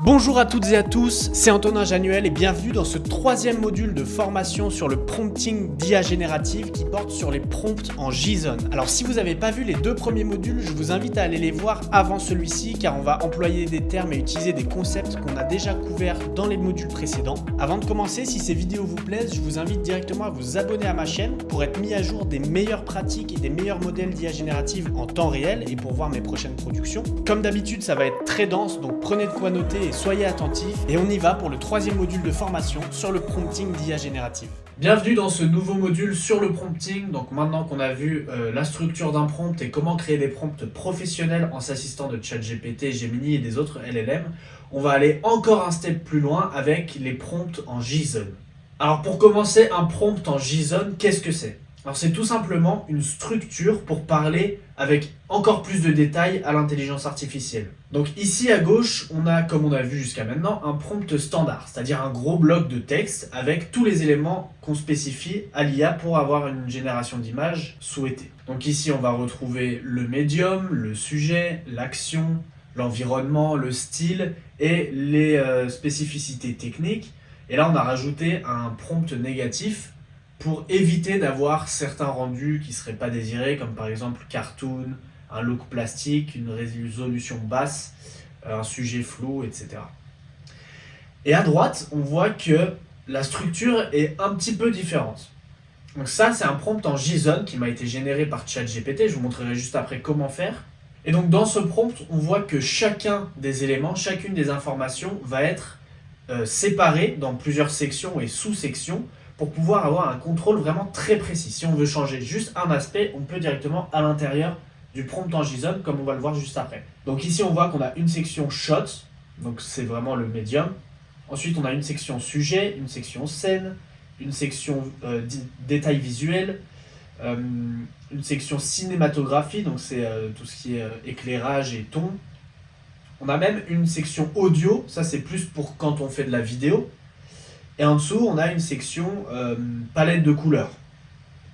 Bonjour à toutes et à tous, c'est Antonin Januel et bienvenue dans ce troisième module de formation sur le prompting d'IA générative qui porte sur les prompts en JSON. Alors si vous n'avez pas vu les deux premiers modules, je vous invite à aller les voir avant celui-ci car on va employer des termes et utiliser des concepts qu'on a déjà couverts dans les modules précédents. Avant de commencer, si ces vidéos vous plaisent, je vous invite directement à vous abonner à ma chaîne pour être mis à jour des meilleures pratiques et des meilleurs modèles d'IA générative en temps réel et pour voir mes prochaines productions. Comme d'habitude, ça va être très dense, donc prenez de quoi noter et soyez attentifs. Et on y va pour le troisième module de formation sur le prompting d'IA générative. Bienvenue dans ce nouveau module sur le prompting. Donc maintenant qu'on a vu la structure d'un prompt et comment créer des prompts professionnels en s'assistant de ChatGPT, Gemini et des autres LLM, on va aller encore un step plus loin avec les prompts en JSON. Alors pour commencer, un prompt en JSON, qu'est-ce que c'est ? Alors c'est tout simplement une structure pour parler avec encore plus de détails à l'intelligence artificielle. Donc ici à gauche, on a, comme on a vu jusqu'à maintenant, un prompt standard, c'est-à-dire un gros bloc de texte avec tous les éléments qu'on spécifie à l'IA pour avoir une génération d'images souhaitée. Donc ici on va retrouver le médium, le sujet, l'action, l'environnement, le style et les spécificités techniques. Et là on a rajouté un prompt négatif pour éviter d'avoir certains rendus qui ne seraient pas désirés, comme par exemple cartoon, un look plastique, une résolution basse, un sujet flou, etc. Et à droite, on voit que la structure est un petit peu différente. Donc ça, c'est un prompt en JSON qui m'a été généré par ChatGPT, je vous montrerai juste après comment faire. Et donc dans ce prompt, on voit que chacun des éléments, chacune des informations va être séparée dans plusieurs sections et sous-sections pour pouvoir avoir un contrôle vraiment très précis. Si on veut changer juste un aspect, on peut directement à l'intérieur du prompt en JSON, comme on va le voir juste après. Donc ici, on voit qu'on a une section shot, donc c'est vraiment le médium. Ensuite, on a une section sujet, une section scène, une section détail visuel, une section cinématographie, donc c'est tout ce qui est éclairage et ton. On a même une section audio, ça c'est plus pour quand on fait de la vidéo. Et en dessous, on a une section palette de couleurs.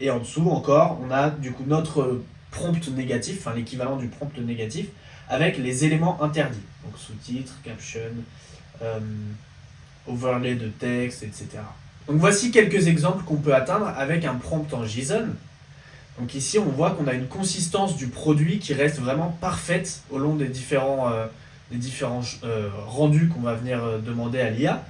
Et en dessous encore, on a du coup notre prompt négatif, enfin l'équivalent du prompt négatif, avec les éléments interdits. Donc sous-titres, caption, overlay de texte, etc. Donc voici quelques exemples qu'on peut atteindre avec un prompt en JSON. Donc ici, on voit qu'on a une consistance du produit qui reste vraiment parfaite au long des différents rendus qu'on va venir demander à l'IA.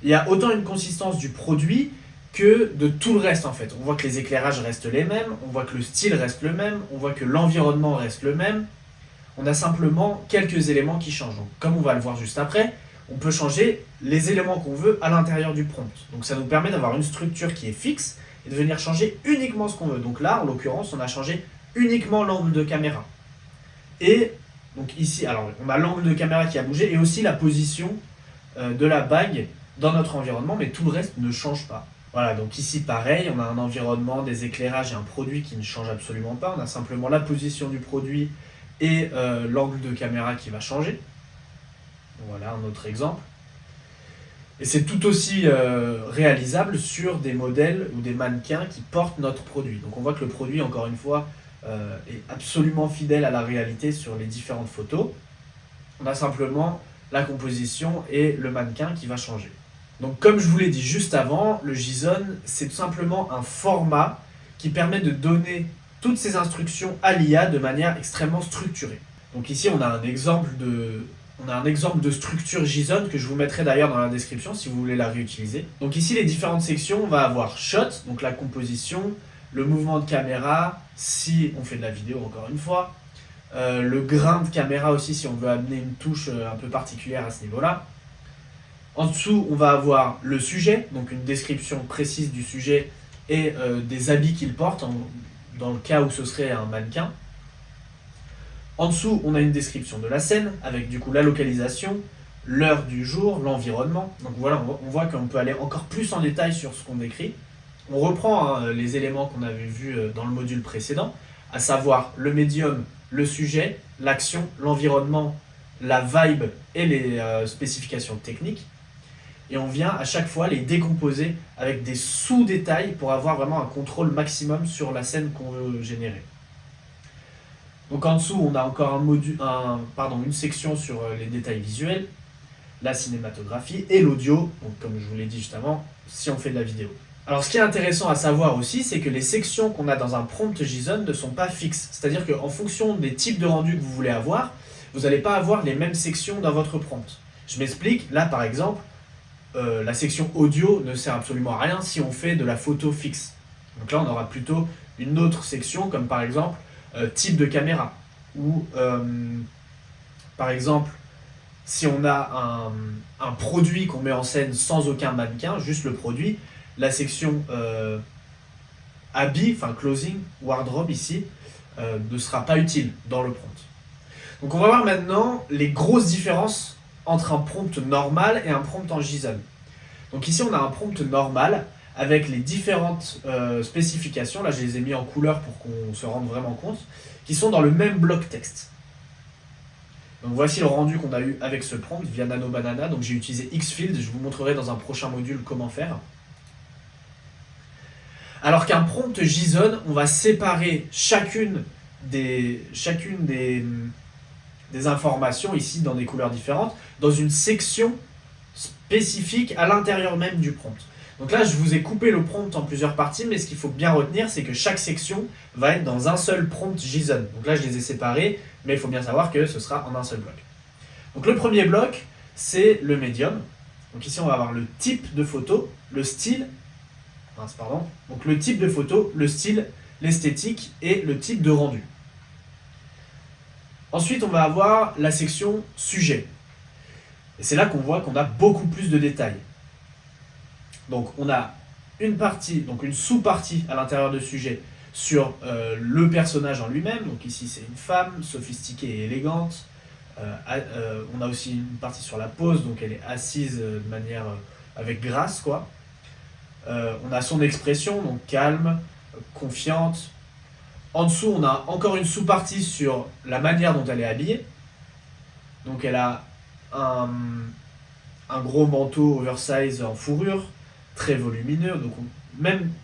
Il y a autant une consistance du produit que de tout le reste en fait. On voit que les éclairages restent les mêmes, on voit que le style reste le même, on voit que l'environnement reste le même. On a simplement quelques éléments qui changent. Donc, comme on va le voir juste après, on peut changer les éléments qu'on veut à l'intérieur du prompt. Donc ça nous permet d'avoir une structure qui est fixe et de venir changer uniquement ce qu'on veut. Donc là, en l'occurrence, on a changé uniquement l'angle de caméra. Et donc ici, alors on a l'angle de caméra qui a bougé et aussi la position de la bague dans notre environnement, mais tout le reste ne change pas. Voilà, donc ici pareil, on a un environnement, des éclairages et un produit qui ne change absolument pas. On a simplement la position du produit et l'angle de caméra qui va changer. Voilà un autre exemple. Et c'est tout aussi réalisable sur des modèles ou des mannequins qui portent notre produit. Donc on voit que le produit, encore une fois, est absolument fidèle à la réalité sur les différentes photos. On a simplement la composition et le mannequin qui va changer. Donc comme je vous l'ai dit juste avant, le JSON, c'est tout simplement un format qui permet de donner toutes ces instructions à l'IA de manière extrêmement structurée. Donc ici, on a un exemple de structure JSON que je vous mettrai d'ailleurs dans la description si vous voulez la réutiliser. Donc ici, les différentes sections, on va avoir shot, donc la composition, le mouvement de caméra, si on fait de la vidéo encore une fois, le grain de caméra aussi si on veut amener une touche un peu particulière à ce niveau-là. En dessous, on va avoir le sujet, donc une description précise du sujet et des habits qu'il porte, dans le cas où ce serait un mannequin. En dessous, on a une description de la scène, avec du coup la localisation, l'heure du jour, l'environnement. Donc voilà, on voit qu'on peut aller encore plus en détail sur ce qu'on décrit. On reprend les éléments qu'on avait vus dans le module précédent, à savoir le médium, le sujet, l'action, l'environnement, la vibe et les spécifications techniques. Et on vient à chaque fois les décomposer avec des sous-détails pour avoir vraiment un contrôle maximum sur la scène qu'on veut générer. Donc en dessous, on a encore une section sur les détails visuels. la cinématographie et l'audio, donc comme je vous l'ai dit juste avant, si on fait de la vidéo. Alors ce qui est intéressant à savoir aussi, c'est que les sections qu'on a dans un prompt JSON ne sont pas fixes. C'est-à-dire qu'en fonction des types de rendus que vous voulez avoir, vous n'allez pas avoir les mêmes sections dans votre prompt. Je m'explique, là par exemple, la section audio ne sert absolument à rien si on fait de la photo fixe. Donc là on aura plutôt une autre section comme par exemple type de caméra. Ou par exemple, si on a un produit qu'on met en scène sans aucun mannequin, juste le produit, la section habit, enfin clothing, wardrobe ici, ne sera pas utile dans le prompt. Donc on va voir maintenant les grosses différences entre un prompt normal et un prompt en JSON. Donc ici on a un prompt normal avec les différentes spécifications, là je les ai mis en couleur pour qu'on se rende vraiment compte, qui sont dans le même bloc texte. Donc voici le rendu qu'on a eu avec ce prompt via Nano Banana. Donc j'ai utilisé Xfield, je vous montrerai dans un prochain module comment faire. Alors qu'un prompt JSON, on va séparer chacune des informations ici dans des couleurs différentes dans une section spécifique à l'intérieur même du prompt. Donc là, je vous ai coupé le prompt en plusieurs parties, mais ce qu'il faut bien retenir, c'est que chaque section va être dans un seul prompt JSON. Donc là, je les ai séparés, mais il faut bien savoir que ce sera en un seul bloc. Donc le premier bloc, c'est le médium. Donc ici, on va avoir le type de photo, le style, donc le type de photo, le style, l'esthétique et le type de rendu. Ensuite, on va avoir la section sujet. Et c'est là qu'on voit qu'on a beaucoup plus de détails. Donc on a une partie, donc une sous-partie à l'intérieur de sujet sur le personnage en lui-même. Donc ici c'est une femme sophistiquée et élégante. On a aussi une partie sur la pose, donc elle est assise de manière avec grâce, quoi. On a son expression, donc calme, confiante. En dessous, on a encore une sous-partie sur la manière dont elle est habillée. Donc elle a un gros manteau oversize en fourrure, très volumineux. Donc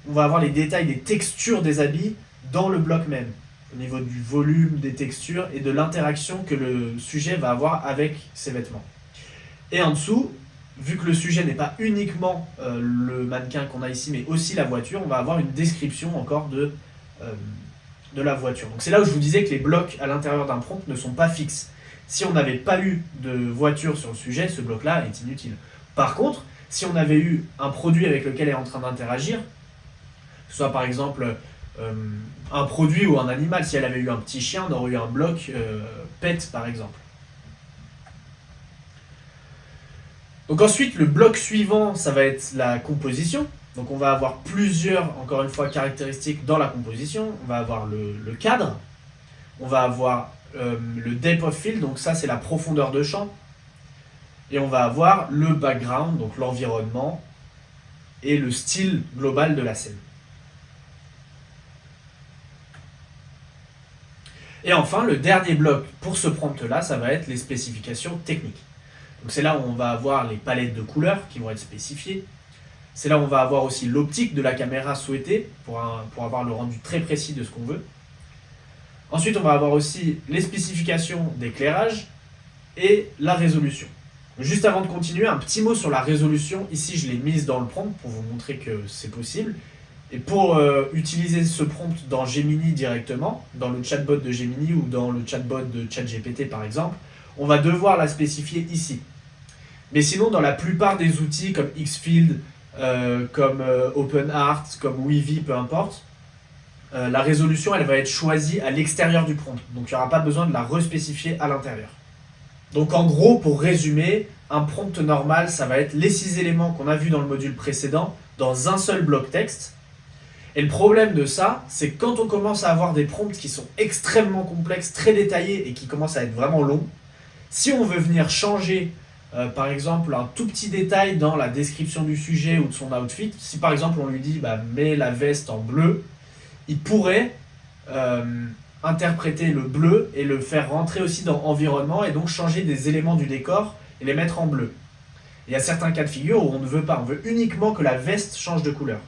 on va avoir les détails des textures des habits dans le bloc même, au niveau du volume des textures et de l'interaction que le sujet va avoir avec ses vêtements. Et en dessous, vu que le sujet n'est pas uniquement le mannequin qu'on a ici, mais aussi la voiture, on va avoir une description encore de la voiture. Donc c'est là où je vous disais que les blocs à l'intérieur d'un prompt ne sont pas fixes. Si on n'avait pas eu de voiture sur le sujet, ce bloc-là est inutile. Par contre, si on avait eu un produit avec lequel elle est en train d'interagir, que ce soit par exemple un produit ou un animal, si elle avait eu un petit chien, on aurait eu un bloc pet par exemple. Donc ensuite, le bloc suivant, ça va être la composition. Donc on va avoir plusieurs, encore une fois, caractéristiques dans la composition. On va avoir le cadre, on va avoir le depth of field, donc ça c'est la profondeur de champ. Et on va avoir le background, donc l'environnement, et le style global de la scène. Et enfin, le dernier bloc pour ce prompt-là, ça va être les spécifications techniques. Donc c'est là où on va avoir les palettes de couleurs qui vont être spécifiées. C'est là où on va avoir aussi l'optique de la caméra souhaitée pour avoir le rendu très précis de ce qu'on veut. Ensuite, on va avoir aussi les spécifications d'éclairage et la résolution. Juste avant de continuer, un petit mot sur la résolution. Ici, je l'ai mise dans le prompt pour vous montrer que c'est possible. Et pour utiliser ce prompt dans Gemini directement, dans le chatbot de Gemini ou dans le chatbot de ChatGPT par exemple, on va devoir la spécifier ici. Mais sinon, dans la plupart des outils comme Xfield, comme OpenArt, comme Weavy, peu importe, la résolution elle va être choisie à l'extérieur du prompt. Donc il n'y aura pas besoin de la respécifier à l'intérieur. Donc en gros, pour résumer, un prompt normal, ça va être les 6 éléments qu'on a vus dans le module précédent dans un seul bloc texte. Et le problème de ça, c'est que quand on commence à avoir des prompts qui sont extrêmement complexes, très détaillés et qui commencent à être vraiment longs, si on veut venir changer, par exemple, un tout petit détail dans la description du sujet ou de son outfit, si par exemple on lui dit mets la veste en bleu, il pourrait interpréter le bleu et le faire rentrer aussi dans environnement et donc changer des éléments du décor et les mettre en bleu. Il y a certains cas de figure où on ne veut pas, on veut uniquement que la veste change de couleur.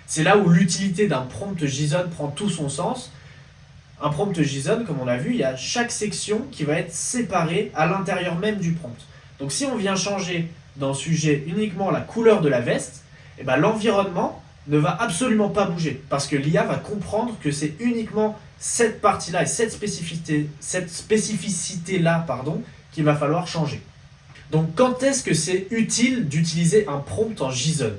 C'est là où l'utilité d'un prompt JSON prend tout son sens. Un prompt JSON, comme on l'a vu, il y a chaque section qui va être séparée à l'intérieur même du prompt. Donc si on vient changer dans le sujet uniquement la couleur de la veste, eh ben, l'environnement ne va absolument pas bouger, parce que l'IA va comprendre que c'est uniquement cette partie-là et cette spécificité-là qu'il va falloir changer. Donc quand est-ce que c'est utile d'utiliser un prompt en JSON?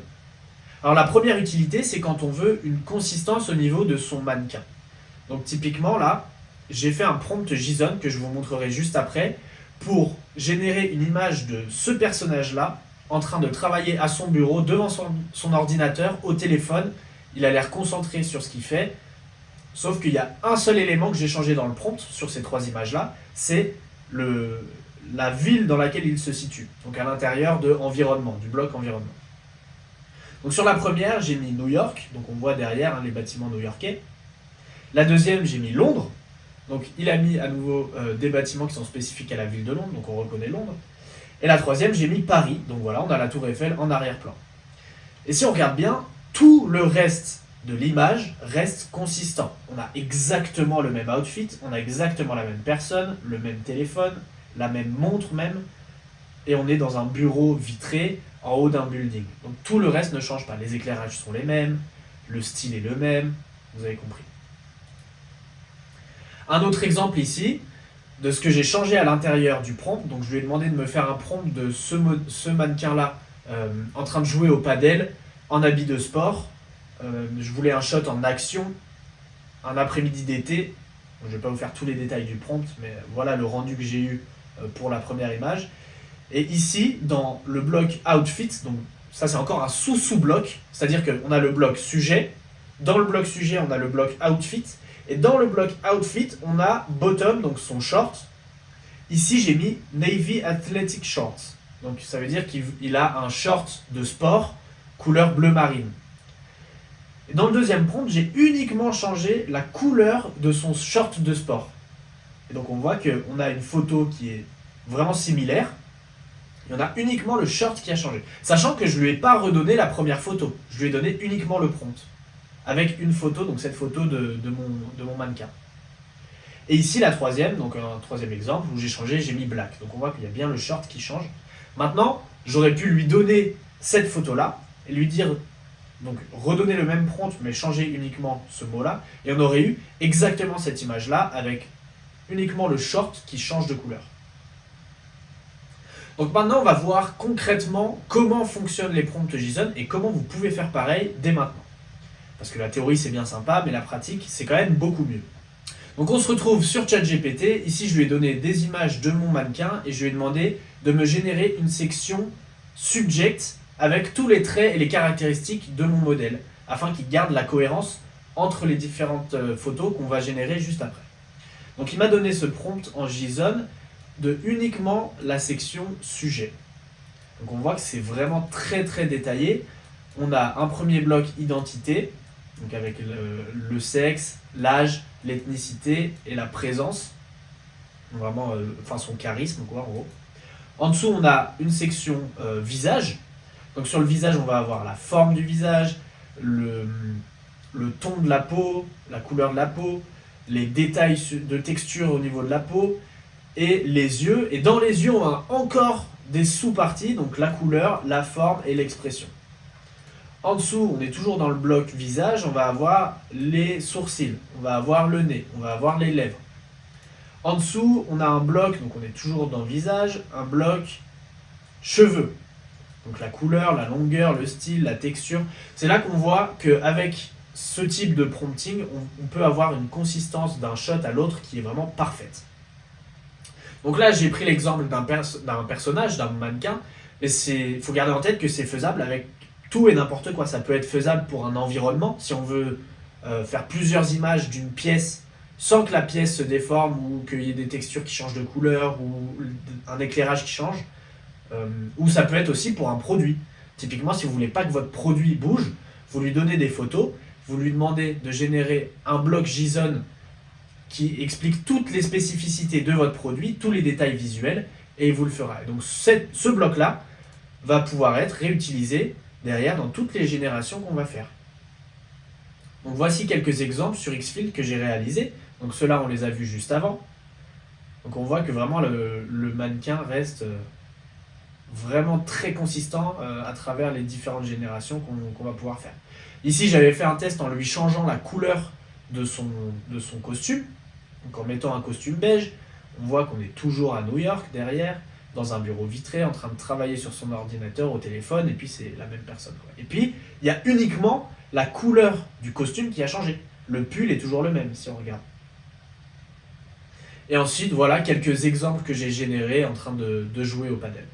Alors la première utilité, c'est quand on veut une consistance au niveau de son mannequin. Donc typiquement là, j'ai fait un prompt JSON que je vous montrerai juste après pour générer une image de ce personnage-là en train de travailler à son bureau, devant son ordinateur, au téléphone. Il a l'air concentré sur ce qu'il fait, sauf qu'il y a un seul élément que j'ai changé dans le prompt sur ces 3 images-là, c'est la ville dans laquelle il se situe, donc à l'intérieur de environnement, du bloc environnement. Donc sur la première, j'ai mis New York, donc on voit derrière les bâtiments new-yorkais. La deuxième, j'ai mis Londres, donc il a mis à nouveau des bâtiments qui sont spécifiques à la ville de Londres, donc on reconnaît Londres. Et la troisième, j'ai mis Paris, donc voilà, on a la tour Eiffel en arrière-plan. Et si on regarde bien, tout le reste de l'image reste consistant. On a exactement le même outfit, on a exactement la même personne, le même téléphone, la même montre même, et on est dans un bureau vitré en haut d'un building. Donc tout le reste ne change pas, les éclairages sont les mêmes, le style est le même, vous avez compris. Un autre exemple ici, de ce que j'ai changé à l'intérieur du prompt. Donc je lui ai demandé de me faire un prompt de ce mannequin-là en train de jouer au padel, en habit de sport. Je voulais un shot en action, un après-midi d'été. Je ne vais pas vous faire tous les détails du prompt, mais voilà le rendu que j'ai eu pour la première image. Et ici, dans le bloc outfit, donc ça c'est encore un sous-bloc, c'est-à-dire qu'on a le bloc sujet. Dans le bloc sujet, on a le bloc outfit. Et dans le bloc outfit, on a bottom, donc son short. Ici, j'ai mis Navy Athletic Shorts. Donc ça veut dire qu'il a un short de sport couleur bleu marine. Et dans le deuxième prompt, j'ai uniquement changé la couleur de son short de sport. Et donc on voit qu'on a une photo qui est vraiment similaire. Et on a uniquement le short qui a changé. Sachant que je ne lui ai pas redonné la première photo. Je lui ai donné uniquement le prompt. Avec une photo, donc cette photo de mon mannequin. Et ici la troisième, donc un troisième exemple où j'ai mis black. Donc on voit qu'il y a bien le short qui change. Maintenant, j'aurais pu lui donner cette photo-là et lui dire, donc redonner le même prompt mais changer uniquement ce mot-là. Et on aurait eu exactement cette image-là avec uniquement le short qui change de couleur. Donc maintenant, on va voir concrètement comment fonctionnent les prompts JSON et comment vous pouvez faire pareil dès maintenant. Parce que la théorie c'est bien sympa, mais la pratique c'est quand même beaucoup mieux. Donc on se retrouve sur ChatGPT, ici je lui ai donné des images de mon mannequin et je lui ai demandé de me générer une section subject avec tous les traits et les caractéristiques de mon modèle, afin qu'il garde la cohérence entre les différentes photos qu'on va générer juste après. Donc il m'a donné ce prompt en JSON de uniquement la section sujet. Donc on voit que c'est vraiment très très détaillé. On a un premier bloc identité, donc avec le sexe, l'âge, l'ethnicité et la présence, vraiment, son charisme quoi en gros. En dessous on a une section visage, donc sur le visage on va avoir la forme du visage, le ton de la peau, la couleur de la peau, les détails de texture au niveau de la peau et les yeux, et dans les yeux on a encore des sous-parties, donc la couleur, la forme et l'expression. En dessous, on est toujours dans le bloc visage, on va avoir les sourcils, on va avoir le nez, on va avoir les lèvres. En dessous, on a un bloc, donc on est toujours dans le visage, un bloc cheveux. Donc la couleur, la longueur, le style, la texture. C'est là qu'on voit qu'avec ce type de prompting, on peut avoir une consistance d'un shot à l'autre qui est vraiment parfaite. Donc là, j'ai pris l'exemple d'un personnage, d'un mannequin, mais il faut garder en tête que c'est faisable avec tout et n'importe quoi. Ça peut être faisable pour un environnement, si on veut faire plusieurs images d'une pièce sans que la pièce se déforme ou qu'il y ait des textures qui changent de couleur ou un éclairage qui change. Ou ça peut être aussi pour un produit. Typiquement, si vous ne voulez pas que votre produit bouge, vous lui donnez des photos, vous lui demandez de générer un bloc JSON qui explique toutes les spécificités de votre produit, tous les détails visuels, et il vous le fera. Et donc ce bloc-là va pouvoir être réutilisé derrière dans toutes les générations qu'on va faire. Donc voici quelques exemples sur Xfield que j'ai réalisés. Donc ceux-là, on les a vus juste avant. Donc on voit que vraiment le mannequin reste vraiment très consistant à travers les différentes générations qu'on va pouvoir faire. Ici, j'avais fait un test en lui changeant la couleur de son costume. Donc en mettant un costume beige, on voit qu'on est toujours à New York derrière, dans un bureau vitré, en train de travailler sur son ordinateur, au téléphone, et puis c'est la même personne, quoi. Et puis, il y a uniquement la couleur du costume qui a changé. Le pull est toujours le même, si on regarde. Et ensuite, voilà quelques exemples que j'ai générés en train de jouer au padel.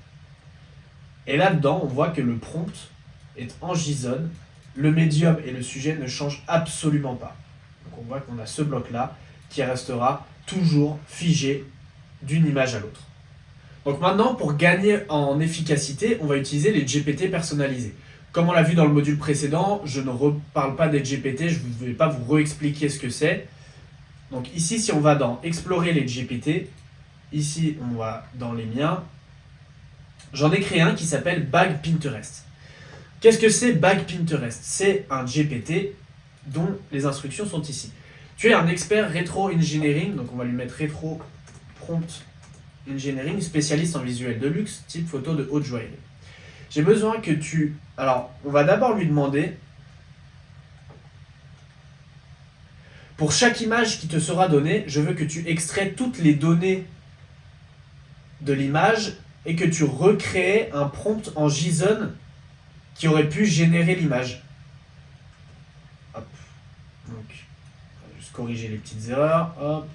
Et là-dedans, on voit que le prompt est en JSON, le médium et le sujet ne changent absolument pas. Donc on voit qu'on a ce bloc-là qui restera toujours figé d'une image à l'autre. Donc maintenant, pour gagner en efficacité, on va utiliser les GPT personnalisés. Comme on l'a vu dans le module précédent, je ne reparle pas des GPT, je ne vais pas vous réexpliquer ce que c'est. Donc ici, si on va dans Explorer les GPT, ici on va dans les miens, j'en ai créé un qui s'appelle Bag Pinterest. Qu'est-ce que c'est Bag Pinterest? C'est un GPT dont les instructions sont ici. Tu es un expert rétro engineering, donc on va lui mettre rétro prompt engineering, spécialiste en visuel de luxe, type photo de haute joaillerie. J'ai besoin que tu... Alors, on va d'abord lui demander, pour chaque image qui te sera donnée, je veux que tu extrais toutes les données de l'image et que tu recrées un prompt en JSON qui aurait pu générer l'image. Hop. Donc, on va juste corriger les petites erreurs. Hop.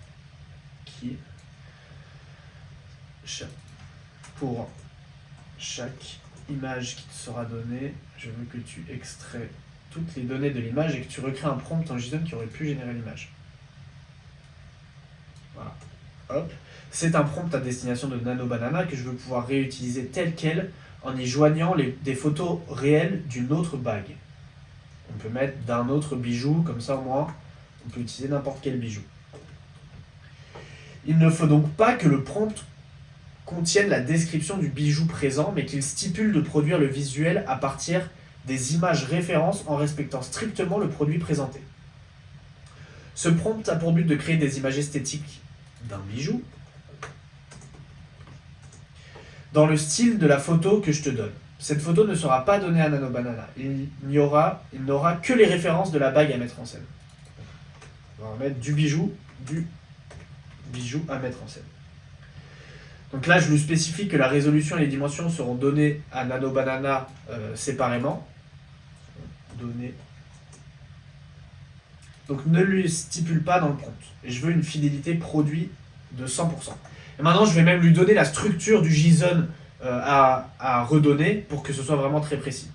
Pour chaque image qui te sera donnée, je veux que tu extrais toutes les données de l'image et que tu recrées un prompt en JSON qui aurait pu générer l'image. Voilà. Hop. C'est un prompt à destination de Nano Banana que je veux pouvoir réutiliser tel quel en y joignant des photos réelles d'une autre bague. On peut mettre d'un autre bijou, comme ça au moins, on peut utiliser n'importe quel bijou. Il ne faut donc pas que le prompt contienne la description du bijou présent, mais qu'il stipule de produire le visuel à partir des images références en respectant strictement le produit présenté. Ce prompt a pour but de créer des images esthétiques d'un bijou dans le style de la photo que je te donne. Cette photo ne sera pas donnée à Nano Banana. Il n'aura que les références de la bague à mettre en scène. On va mettre du bijou à mettre en scène. Donc là, je lui spécifie que la résolution et les dimensions seront données à Nano Banana séparément. Données. Donc ne lui stipule pas dans le prompt. Et je veux une fidélité produit de 100%. Et maintenant, je vais même lui donner la structure du JSON à redonner pour que ce soit vraiment très précis.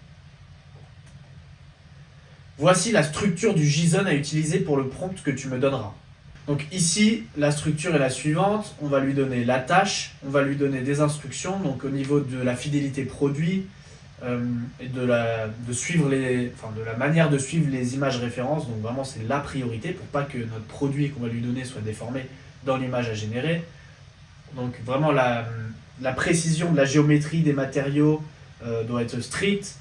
Voici la structure du JSON à utiliser pour le prompt que tu me donneras. Donc ici, la structure est la suivante. On va lui donner la tâche, on va lui donner des instructions, donc au niveau de la fidélité produit et de la manière de suivre les images références. Donc vraiment, c'est la priorité pour pas que notre produit qu'on va lui donner soit déformé dans l'image à générer. Donc vraiment, la précision de la géométrie des matériaux doit être stricte.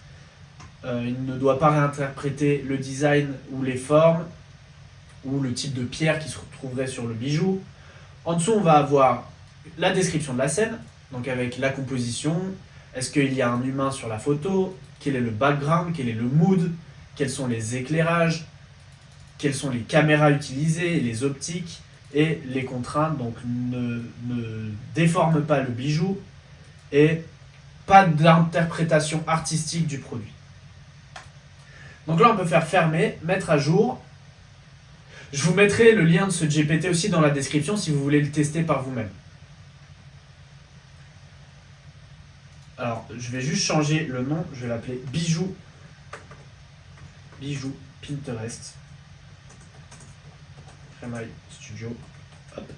Il ne doit pas réinterpréter le design ou les formes ou le type de pierre qui se retrouverait sur le bijou. En dessous, on va avoir la description de la scène, donc avec la composition. Est-ce qu'il y a un humain sur la photo? Quel est le background? Quel est le mood? Quels sont les éclairages? Quelles sont les caméras utilisées, les optiques et les contraintes? Donc ne déforme pas le bijou et pas d'interprétation artistique du produit. Donc là, on peut faire fermer, mettre à jour. Je vous mettrai le lien de ce GPT aussi dans la description si vous voulez le tester par vous-même. Alors, je vais juste changer le nom, je vais l'appeler Bijou Pinterest. Fremaille Studio. Hop.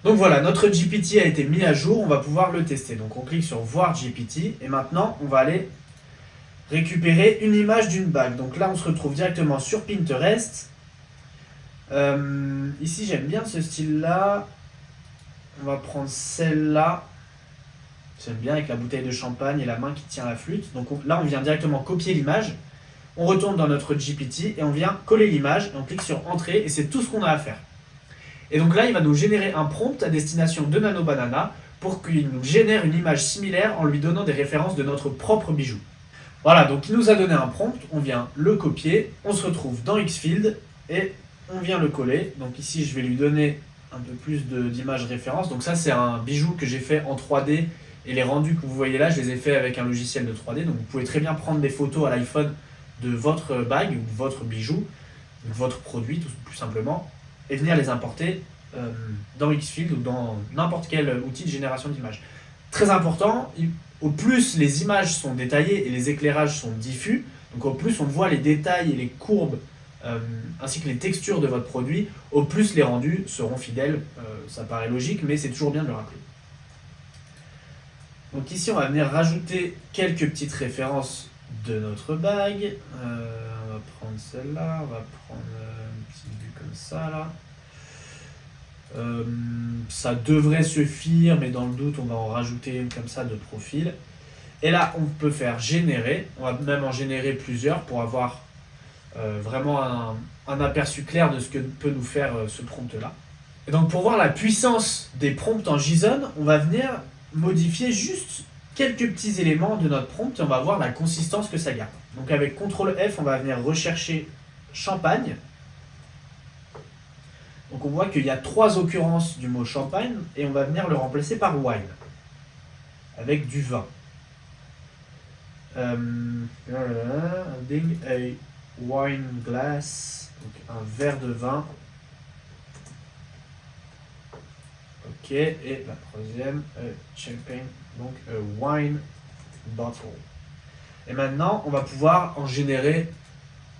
Donc voilà, notre GPT a été mis à jour, on va pouvoir le tester. Donc on clique sur Voir GPT et maintenant on va aller récupérer une image d'une bague. Donc là, on se retrouve directement sur Pinterest. Ici, j'aime bien ce style-là. On va prendre celle-là. J'aime bien avec la bouteille de champagne et la main qui tient la flûte. Donc là, on vient directement copier l'image. On retourne dans notre GPT et on vient coller l'image. Et on clique sur Entrée et c'est tout ce qu'on a à faire. Et donc là, il va nous générer un prompt à destination de Nano Banana pour qu'il nous génère une image similaire en lui donnant des références de notre propre bijou. Voilà, donc il nous a donné un prompt, on vient le copier, on se retrouve dans Xfield et on vient le coller. Donc ici, je vais lui donner un peu plus d'images références. Donc ça, c'est un bijou que j'ai fait en 3D et les rendus que vous voyez là, je les ai fait avec un logiciel de 3D. Donc vous pouvez très bien prendre des photos à l'iPhone de votre bague ou de votre bijou, de votre produit tout plus simplement, et venir les importer dans Xfield ou dans n'importe quel outil de génération d'images. Très important, au plus les images sont détaillées et les éclairages sont diffus, donc au plus on voit les détails et les courbes ainsi que les textures de votre produit, au plus les rendus seront fidèles. Ça paraît logique, mais c'est toujours bien de le rappeler. Donc ici, on va venir rajouter quelques petites références de notre bague. On va prendre celle-là, on va prendre une petite vue comme ça, là. Ça devrait suffire, mais dans le doute, on va en rajouter une comme ça de profil. Et là, on peut faire générer. On va même en générer plusieurs pour avoir vraiment un aperçu clair de ce que peut nous faire ce prompt-là. Et donc, pour voir la puissance des prompts en JSON, on va venir modifier juste quelques petits éléments de notre prompt et on va voir la consistance que ça garde. Donc, avec CTRL F, on va venir rechercher champagne. Donc on voit qu'il y a 3 occurrences du mot champagne et on va venir le remplacer par wine, avec du vin. Adding a wine glass, donc un verre de vin. Ok, et la troisième, champagne, donc a wine bottle. Et maintenant, on va pouvoir en générer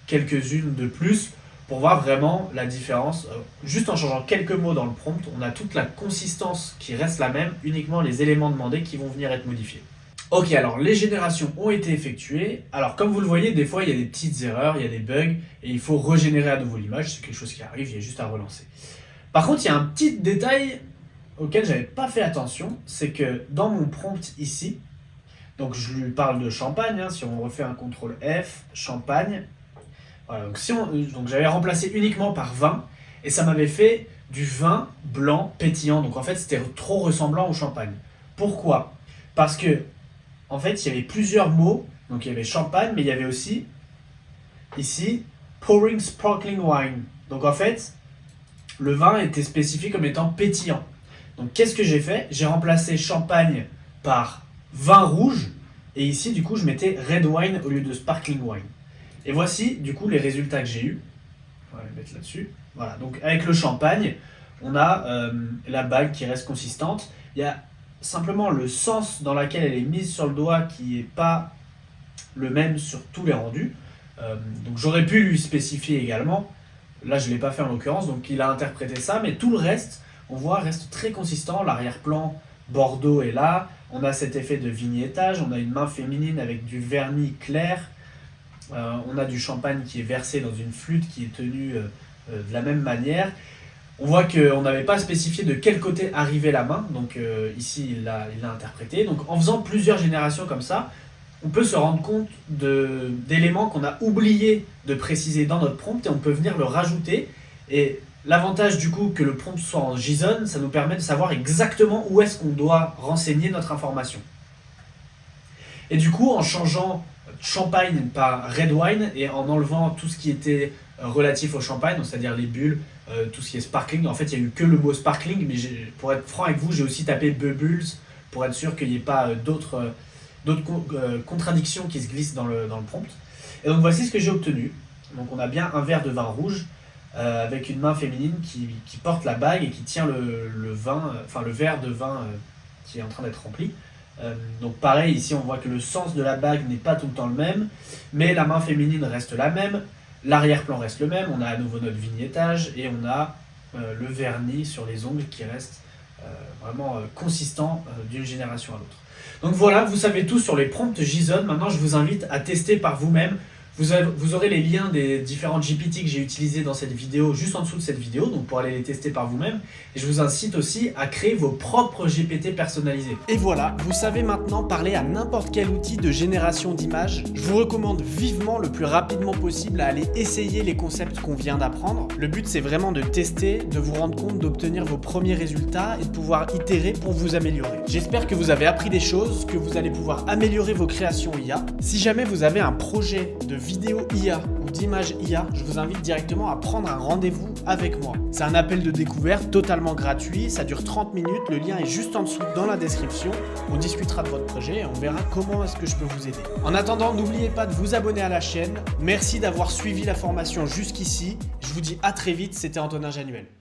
quelques-unes de plus pour voir vraiment la différence. Juste en changeant quelques mots dans le prompt, on a toute la consistance qui reste la même, uniquement les éléments demandés qui vont venir être modifiés. Ok, alors les générations ont été effectuées. Alors comme vous le voyez, des fois il y a des petites erreurs, il y a des bugs, et il faut régénérer à nouveau l'image, c'est quelque chose qui arrive, il y a juste à relancer. Par contre, il y a un petit détail auquel j'avais pas fait attention, c'est que dans mon prompt ici, donc je lui parle de champagne, hein, si on refait un CTRL F, champagne, voilà, donc j'avais remplacé uniquement par vin, et ça m'avait fait du vin blanc pétillant, donc en fait c'était trop ressemblant au champagne. Pourquoi? Parce que, en fait, il y avait plusieurs mots, donc il y avait champagne, mais il y avait aussi, ici, pouring sparkling wine. Donc en fait, le vin était spécifié comme étant pétillant. Donc qu'est-ce que j'ai fait? J'ai remplacé champagne par vin rouge, et ici, du coup, je mettais red wine au lieu de sparkling wine. Et voici, du coup, les résultats que j'ai eus. On va les mettre là-dessus. Voilà, donc avec le champagne, on a la bague qui reste consistante. Il y a simplement le sens dans lequel elle est mise sur le doigt qui n'est pas le même sur tous les rendus. Donc j'aurais pu lui spécifier également. Là, je ne l'ai pas fait en l'occurrence, donc il a interprété ça. Mais tout le reste, on voit, reste très consistant. L'arrière-plan bordeaux est là. On a cet effet de vignettage. On a une main féminine avec du vernis clair. On a du champagne qui est versé dans une flûte qui est tenue de la même manière. On voit qu'on n'avait pas spécifié de quel côté arrivait la main, donc ici il l'a interprété. Donc en faisant plusieurs générations comme ça, on peut se rendre compte d'éléments qu'on a oublié de préciser dans notre prompt et on peut venir le rajouter. Et l'avantage du coup que le prompt soit en JSON, ça nous permet de savoir exactement où est-ce qu'on doit renseigner notre information. Et du coup, en changeant champagne par red wine et en enlevant tout ce qui était relatif au champagne, c'est-à-dire les bulles, tout ce qui est sparkling. En fait, il n'y a eu que le mot sparkling, mais pour être franc avec vous, j'ai aussi tapé bubbles pour être sûr qu'il n'y ait pas d'autres contradictions qui se glissent dans le prompt. Et donc voici ce que j'ai obtenu. Donc on a bien un verre de vin rouge avec une main féminine qui porte la bague et qui tient le verre de vin qui est en train d'être rempli. Donc pareil, ici on voit que le sens de la bague n'est pas tout le temps le même, mais la main féminine reste la même, l'arrière-plan reste le même, on a à nouveau notre vignettage et on a le vernis sur les ongles qui reste vraiment consistant d'une génération à l'autre. Donc voilà, vous savez tout sur les prompts JSON. Maintenant je vous invite à tester par vous-même Vous aurez les liens des différentes GPT que j'ai utilisées dans cette vidéo juste en dessous de cette vidéo, donc pour aller les tester par vous-même. Et je vous incite aussi à créer vos propres GPT personnalisés. Et voilà, vous savez maintenant parler à n'importe quel outil de génération d'images. Je vous recommande vivement le plus rapidement possible à aller essayer les concepts qu'on vient d'apprendre. Le but c'est vraiment de tester, de vous rendre compte, d'obtenir vos premiers résultats et de pouvoir itérer pour vous améliorer. J'espère que vous avez appris des choses, que vous allez pouvoir améliorer vos créations IA. Si jamais vous avez un projet de vidéo IA ou d'image IA, je vous invite directement à prendre un rendez-vous avec moi. C'est un appel de découverte totalement gratuit, ça dure 30 minutes, le lien est juste en dessous dans la description. On discutera de votre projet et on verra comment est-ce que je peux vous aider. En attendant, n'oubliez pas de vous abonner à la chaîne. Merci d'avoir suivi la formation jusqu'ici. Je vous dis à très vite, c'était Antonin Januel.